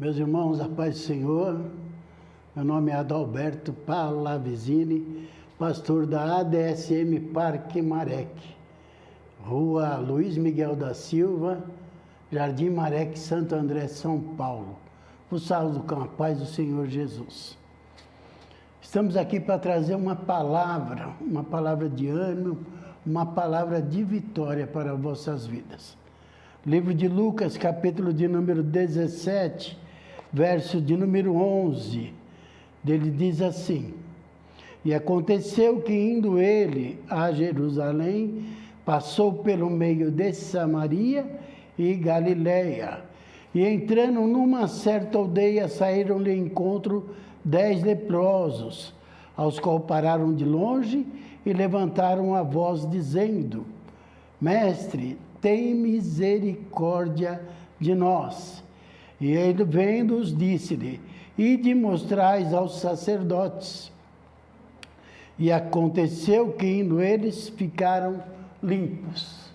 Meus irmãos, a paz do Senhor, meu nome é Adalberto Pallavizini, pastor da ADSM Parque Marec, Rua Luiz Miguel da Silva, Jardim Marec, Santo André, São Paulo. Vos saúdo com a paz do Senhor Jesus. Estamos aqui para trazer uma palavra de ânimo, uma palavra de vitória para vossas vidas. Livro de Lucas, capítulo de número 17, verso de número 11, ele diz assim: E aconteceu que, indo ele a Jerusalém, passou pelo meio de Samaria e Galiléia. E entrando numa certa aldeia, saíram-lhe ao encontro 10 leprosos, aos quais pararam de longe e levantaram a voz, dizendo: Mestre, tem misericórdia de nós. E ele, vendo-os, disse-lhe: Ide mostrais aos sacerdotes. E aconteceu que, indo eles, ficaram limpos.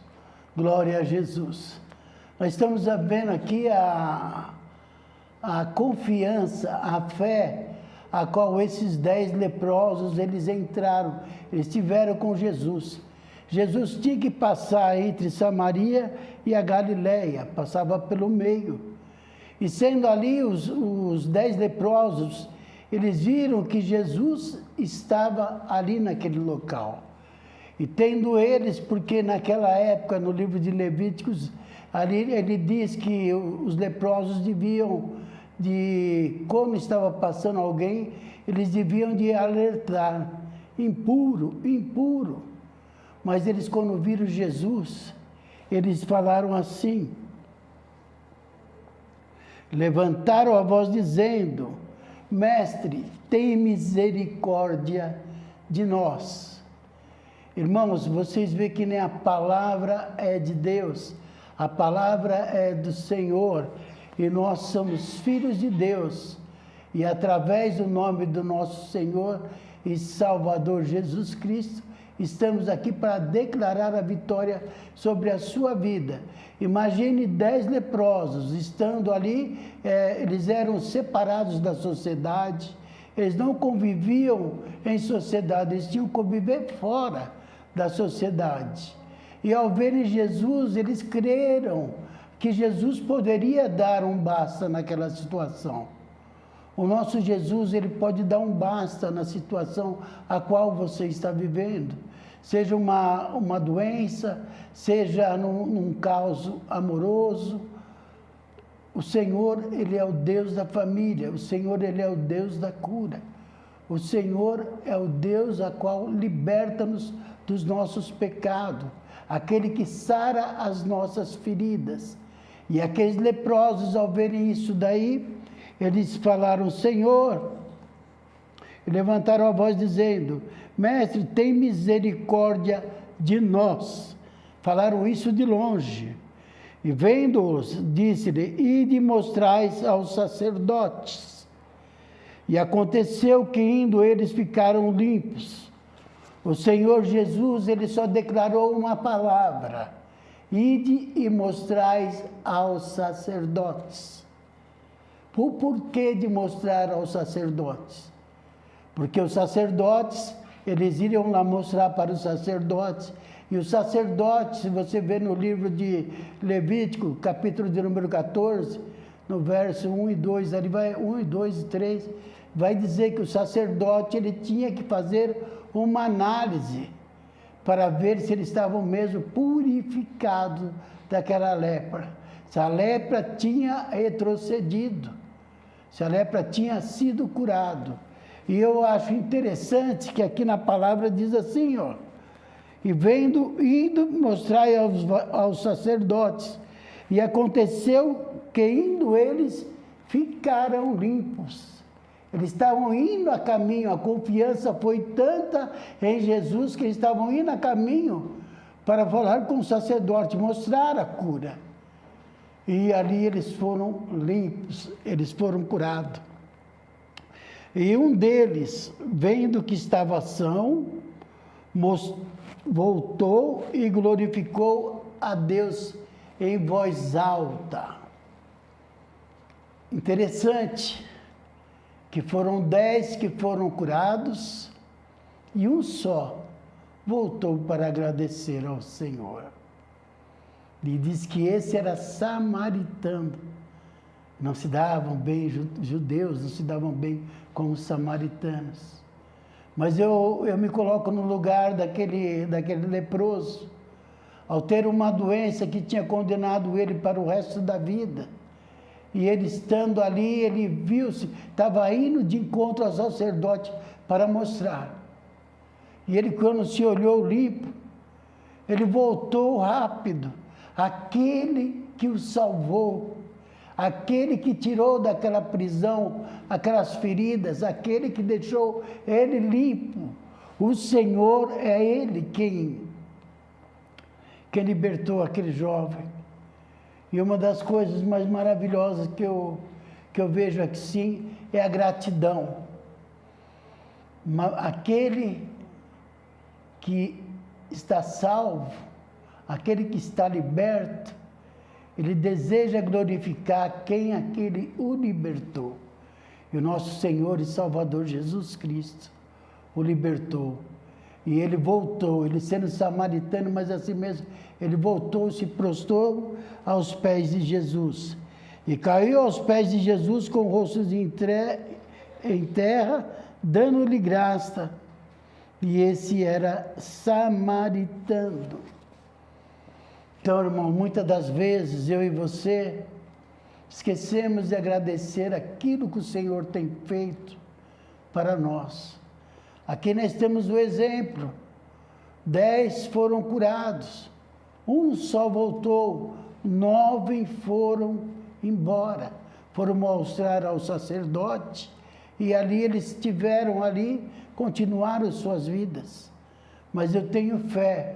Glória a Jesus. Nós estamos vendo aqui a confiança, a fé, a qual esses 10 leprosos, eles entraram, eles estiveram com Jesus. Jesus tinha que passar entre Samaria e a Galiléia, passava pelo meio. E sendo ali os 10 leprosos, eles viram que Jesus estava ali naquele local. E tendo eles, porque naquela época, no livro de Levíticos, ali ele diz que os leprosos quando estava passando alguém, eles deviam de alertar: impuro, impuro. Mas eles, quando viram Jesus, eles falaram assim, levantaram a voz dizendo: Mestre, tem misericórdia de nós. Irmãos, vocês veem que nem a palavra é de Deus, a palavra é do Senhor, e nós somos filhos de Deus. E através do nome do nosso Senhor e Salvador Jesus Cristo, estamos aqui para declarar a vitória sobre a sua vida. Imagine 10 leprosos estando ali, eles eram separados da sociedade, eles não conviviam em sociedade, eles tinham que conviver fora da sociedade. E ao verem Jesus, eles creram que Jesus poderia dar um basta naquela situação. O nosso Jesus, ele pode dar um basta na situação a qual você está vivendo. Seja uma doença, seja num caos amoroso. O Senhor, ele é o Deus da família. O Senhor, ele é o Deus da cura. O Senhor é o Deus a qual liberta-nos dos nossos pecados. Aquele que sara as nossas feridas. E aqueles leprosos, ao verem isso daí, eles falaram: Senhor, e levantaram a voz dizendo: Mestre, tem misericórdia de nós. Falaram isso de longe. E vendo-os, disse-lhe: Ide mostrais aos sacerdotes. E aconteceu que, indo eles, ficaram limpos. O Senhor Jesus, ele só declarou uma palavra: Ide e mostrais aos sacerdotes. O porquê de mostrar aos sacerdotes? Porque os sacerdotes, eles iriam lá mostrar para os sacerdotes. E os sacerdotes, se você ver no livro de Levítico, capítulo de número 14, no verso 1 e 2, ali vai 1 e 2 e 3, vai dizer que o sacerdote, ele tinha que fazer uma análise para ver se eles estavam mesmo purificados daquela lepra. Se a lepra tinha retrocedido, se a lepra tinha sido curado. E eu acho interessante que aqui na palavra diz assim, ó: E indo mostrar aos sacerdotes. E aconteceu que, indo eles, ficaram limpos. Eles estavam indo a caminho, a confiança foi tanta em Jesus que eles estavam indo a caminho para falar com o sacerdote, mostrar a cura. E ali eles foram limpos, eles foram curados. E um deles, vendo que estava são, voltou e glorificou a Deus em voz alta. Interessante que foram 10 que foram curados e um só voltou para agradecer ao Senhor. E diz que esse era samaritano. Não se davam bem, judeus não se davam bem com os samaritanos. Mas eu me coloco no lugar daquele leproso, ao ter uma doença que tinha condenado ele para o resto da vida. E ele estando ali, ele viu-se, estava indo de encontro ao sacerdote para mostrar. E ele, quando se olhou limpo, ele voltou rápido. Aquele que o salvou, aquele que tirou daquela prisão, aquelas feridas, aquele que deixou ele limpo. O Senhor é Ele quem libertou aquele jovem. E uma das coisas mais maravilhosas que eu vejo aqui sim é a gratidão. Aquele que está salvo, aquele que está liberto, ele deseja glorificar quem aquele o libertou. E o nosso Senhor e Salvador Jesus Cristo o libertou. E ele voltou, ele sendo samaritano, mas assim mesmo, ele voltou, se prostrou aos pés de Jesus. E caiu aos pés de Jesus com o rosto em terra, dando-lhe graça. E esse era samaritano. Então, irmão, muitas das vezes eu e você esquecemos de agradecer aquilo que o Senhor tem feito para nós. Aqui nós temos o exemplo. 10 foram curados, um só voltou, 9 foram embora. Foram mostrar ao sacerdote e ali eles tiveram ali, continuaram suas vidas. Mas eu tenho fé.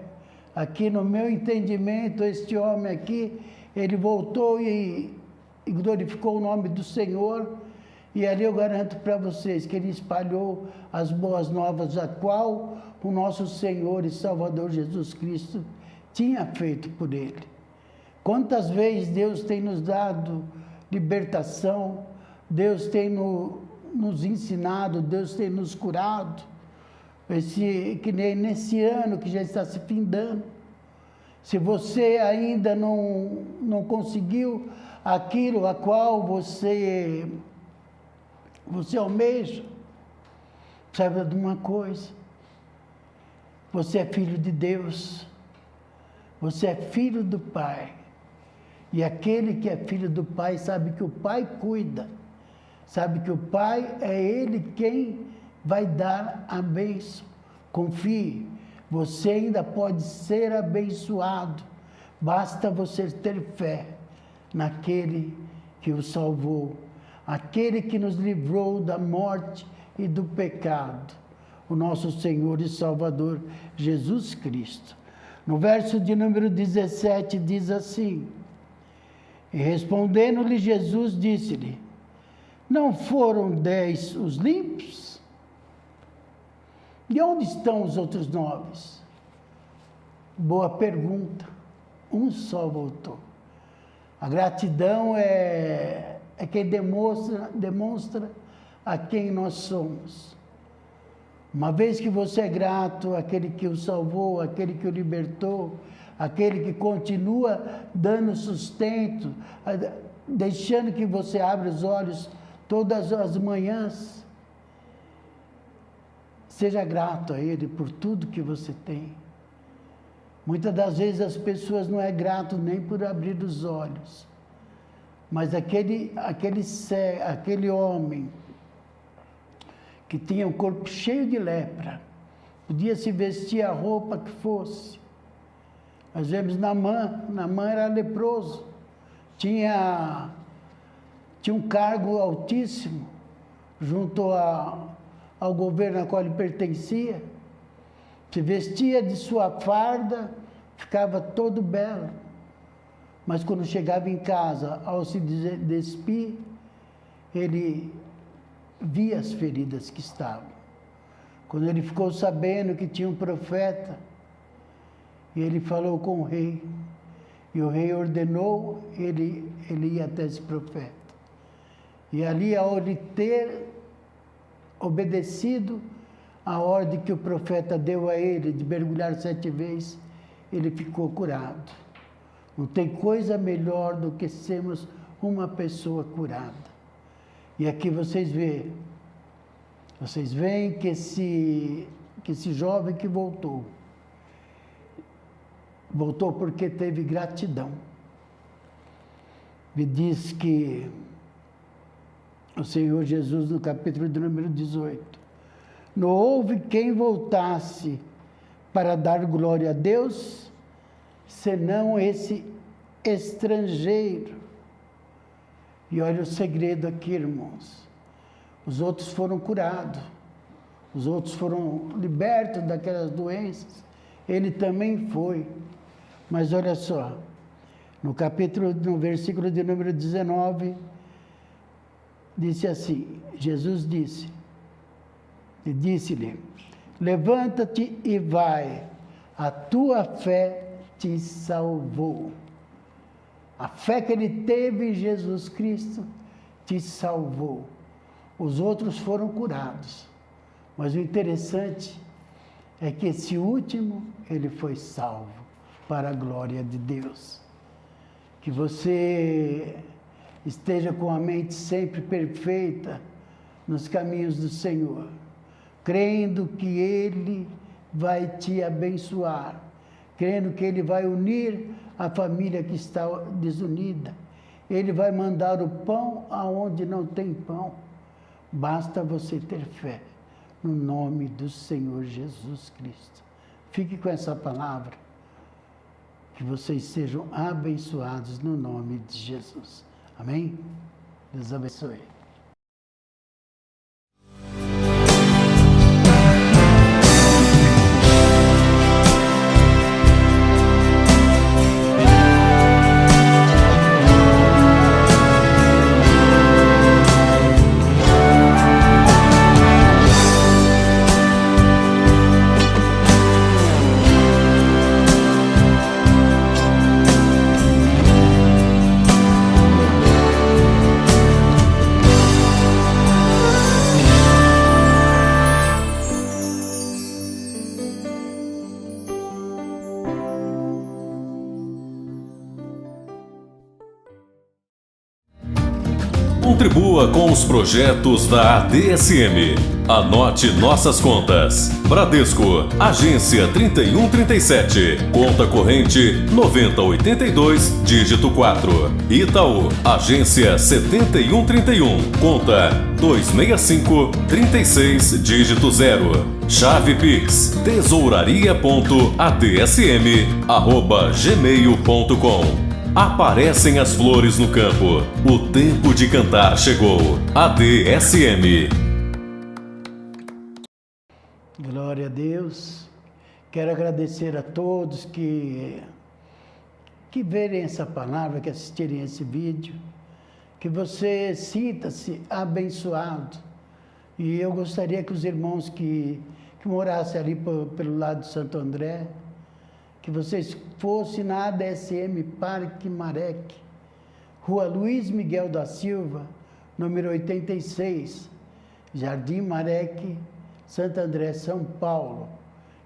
Aqui no meu entendimento, este homem aqui, ele voltou e glorificou o nome do Senhor. E ali eu garanto para vocês que ele espalhou as boas novas, a qual o nosso Senhor e Salvador Jesus Cristo tinha feito por ele. Quantas vezes Deus tem nos dado libertação, Deus tem nos ensinado, Deus tem nos curado. Que nem nesse ano que já está se findando. Se você ainda não conseguiu aquilo a qual você almeja, saiba de uma coisa: você é filho de Deus, você é filho do Pai, e aquele que é filho do Pai sabe que o Pai cuida, sabe que o Pai é Ele quem vai dar a bênção. Confie, você ainda pode ser abençoado, basta você ter fé naquele que o salvou, aquele que nos livrou da morte e do pecado, o nosso Senhor e Salvador Jesus Cristo. No verso de número 17 diz assim: e respondendo-lhe Jesus, disse-lhe: não foram 10 os limpos? E onde estão os outros 9? Boa pergunta. Um só voltou. A gratidão é quem demonstra a quem nós somos. Uma vez que você é grato àquele que o salvou, àquele que o libertou, àquele que continua dando sustento, deixando que você abra os olhos todas as manhãs, seja grato a Ele por tudo que você tem. Muitas das vezes as pessoas não é grato nem por abrir os olhos. Mas aquele homem que tinha um corpo cheio de lepra, podia se vestir a roupa que fosse. Nós vemos Naamã era leproso, tinha um cargo altíssimo junto ao governo ao qual ele pertencia, se vestia de sua farda, ficava todo belo. Mas quando chegava em casa, ao se despir, ele via as feridas que estavam. Quando ele ficou sabendo que tinha um profeta, ele falou com o rei, e o rei ordenou ele ir até esse profeta. E ali, ao ele ter obedecido a ordem que o profeta deu a ele de mergulhar 7 vezes, ele ficou curado. Não tem coisa melhor do que sermos uma pessoa curada. E aqui vocês veem que esse jovem que voltou porque teve gratidão. Me diz que o Senhor Jesus, no capítulo de número 18, não houve quem voltasse para dar glória a Deus, senão esse estrangeiro. E olha o segredo aqui, irmãos. Os outros foram curados, os outros foram libertos daquelas doenças, ele também foi. Mas olha só, no versículo de número 19, disse assim, Jesus disse-lhe, levanta-te e vai, a tua fé te salvou. A fé que ele teve em Jesus Cristo te salvou. Os outros foram curados. Mas o interessante é que esse último, ele foi salvo para a glória de Deus. Que você esteja com a mente sempre perfeita nos caminhos do Senhor, crendo que Ele vai te abençoar, crendo que Ele vai unir a família que está desunida. Ele vai mandar o pão aonde não tem pão. Basta você ter fé no nome do Senhor Jesus Cristo. Fique com essa palavra. Que vocês sejam abençoados no nome de Jesus. Amém? Deus abençoe. Contribua com os projetos da ADSM. Anote nossas contas. Bradesco, agência 3137, conta corrente 9082, dígito 4. Itaú, agência 7131, conta 26536, dígito 0. Chave Pix, tesouraria.adsm@gmail.com. Aparecem as flores no campo. O tempo de cantar chegou. ADSM. Glória a Deus. Quero agradecer a todos que verem essa palavra, que assistirem esse vídeo. Que você sinta-se abençoado. E eu gostaria que os irmãos que morassem ali pelo lado de Santo André, que vocês fossem na ADSM Parque Marec, Rua Luiz Miguel da Silva, número 86, Jardim Marec, Santo André, São Paulo.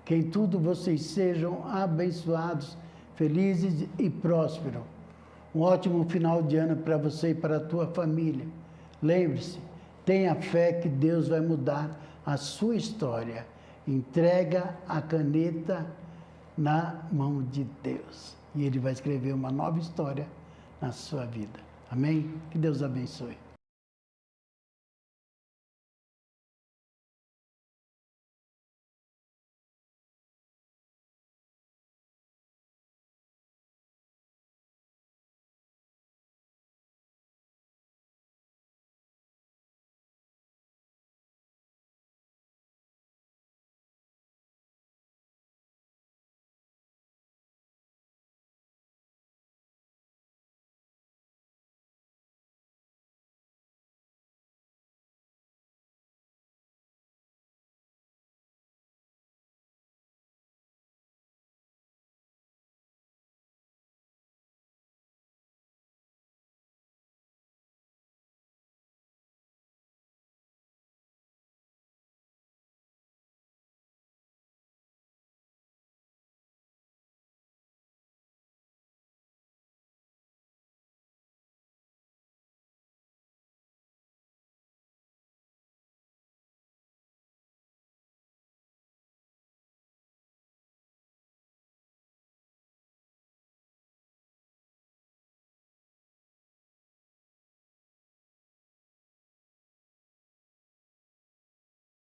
Que em tudo vocês sejam abençoados, felizes e prósperos. Um ótimo final de ano para você e para a tua família. Lembre-se, tenha fé que Deus vai mudar a sua história. Entrega a caneta na mão de Deus. E Ele vai escrever uma nova história na sua vida. Amém? Que Deus abençoe.